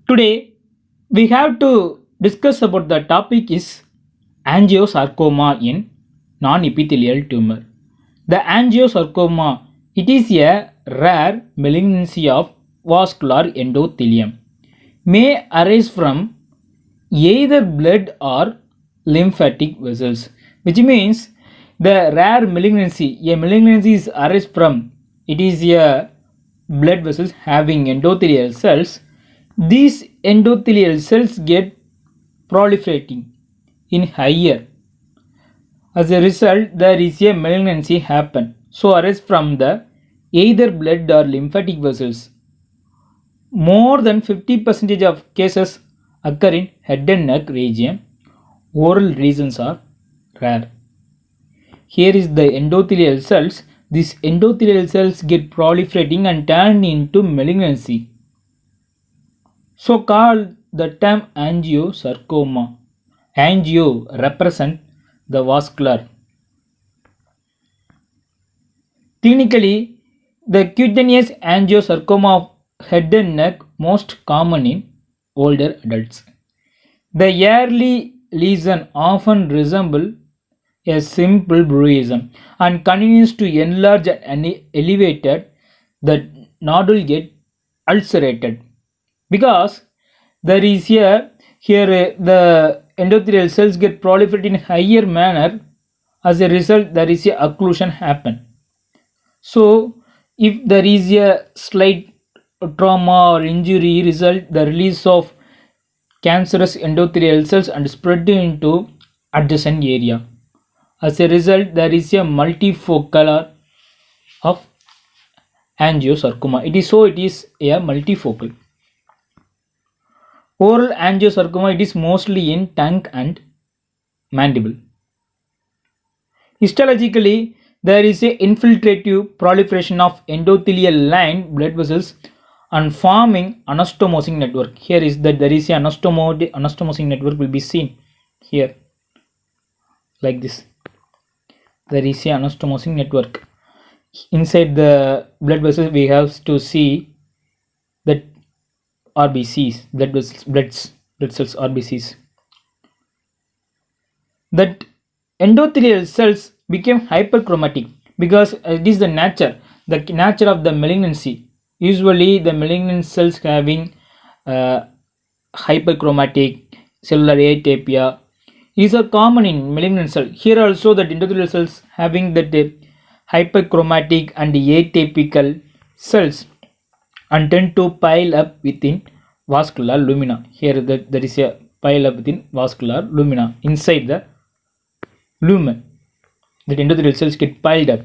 Today we have to discuss about the topic is angiosarcoma in non-epithelial tumor. The angiosarcoma, it is a rare malignancy of vascular endothelium, may arise from either blood or lymphatic vessels, which means the rare malignancy, a malignancy is arise from, it is a blood vessels having endothelial cells. These endothelial cells get proliferating in higher. As a result, there is a malignancy happen. So arise from the either blood or lymphatic vessels. More than 50% of cases occur in head and neck region. Oral regions are rare. Here is the endothelial cells. These endothelial cells get proliferating and turn into malignancy. So called the term angiosarcoma. Angio represent the vascular. Clinically, the cutaneous angiosarcoma of head and neck most common in older adults. The early lesion often resemble a simple bruising and continues to enlarge and elevated. The nodule get ulcerated because there is here the endothelial cells get proliferate in higher manner. As a result, there is a occlusion happen. So if there is a slight trauma or injury result the release of cancerous endothelial cells and spread into adjacent area. As a result, there is a multifocal of angiosarcoma. It is a multifocal. Oral angiosarcoma, it is mostly in tongue and mandible. Histologically, there is a infiltrative proliferation of endothelial lined blood vessels and forming anastomosing network. Here is that there is a anastomosing network will be seen here like this. There is a anastomosing network. Inside the blood vessels we have to see that RBCs, blood cells RBCs. That endothelial cells became hyperchromatic because it is the nature of the malignancy. Usually the malignant cells having hyperchromatic cellular atypia is a common in malignant cell. Here also the endothelial cells having that hyperchromatic and atypical cells and tend to pile up within vascular lumina. Here there is a pile up within vascular lumina inside the lumen. The endothelial cells get piled up.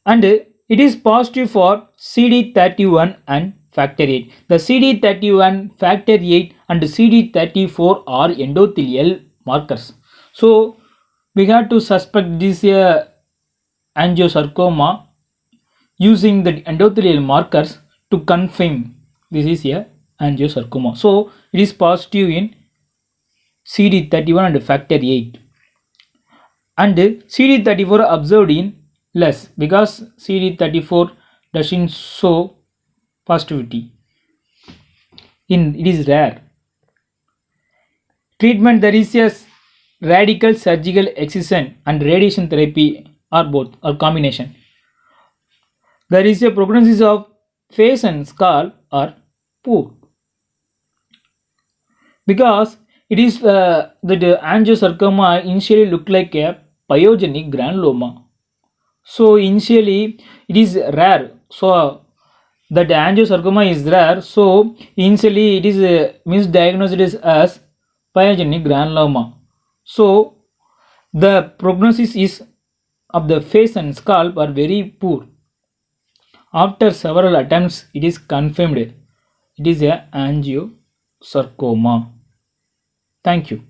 And it is positive for CD31 and factor 8. The CD31, factor 8 and CD34 are endothelial markers. So we have to suspect this angiosarcoma using the endothelial markers to confirm this is a angiosarcoma. So it is positive in CD31 and factor 8. And CD34 observed in less because CD34 doesn't show positivity. It is rare. Treatment, there is a radical surgical excision and radiation therapy or both or combination. There is a prognosis of face and skull are poor because it is the angiosarcoma initially look like a pyogenic granuloma. So initially it is rare. So that angiosarcoma is rare. So initially it is misdiagnosed as pyogenic granuloma. So the prognosis is of the face and scalp are very poor. After several attempts, it is confirmed it is a angiosarcoma. Thank you.